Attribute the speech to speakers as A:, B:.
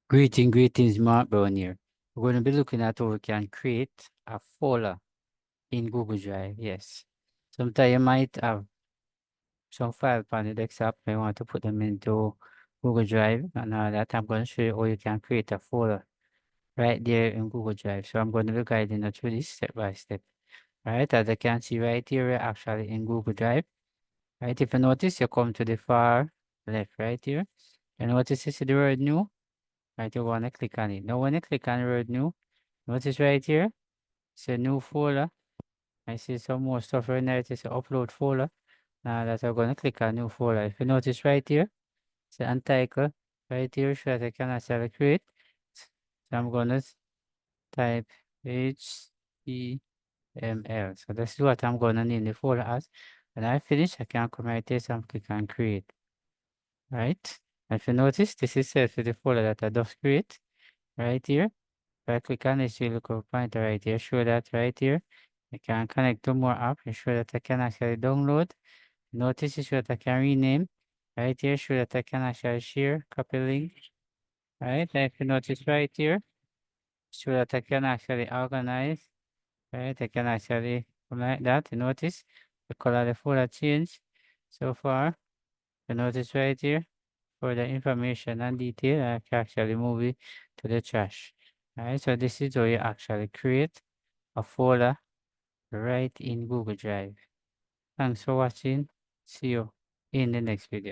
A: Greetings, Mark Brown here. We're going to be looking at how we can create a folder in Google Drive. Yes. Sometimes you might have some files on the desktop, you want to put them into Google Drive, and that I'm going to show you how you can create a folder right there in Google Drive. So I'm going to be guiding you through this step by step. Right, as you can see right here, we're actually in Google Drive. Right, if you notice, you come to the far left right here. You notice you see the word new. Right, you want to click on it. Now when you click on the word new, notice right here, it's a new folder. I see some more stuff right there. It is an upload folder. Now that I'm going to click on new folder. If you notice right here, it's an untitled right here, so that I can actually create. So I'm going to type HTML. So this is what I'm going to name the folder as. When I finish, I can come right here and click on create. Right? If you notice, this is set to the folder that I just create right here. If I click on this, you look up pointer right here, show that right here. I can connect to more app and show that I can actually download. Notice it show that I can rename. Right here, show that I can actually share, copy link. Right, if you notice right here, show that I can actually organize. Right, I can actually like that. You notice the color of the folder change so far. You notice right here, for the information and detail, I can actually move it to the trash. Alright, so this is how you actually create a folder right in Google Drive. Thanks for watching. See you in the next video.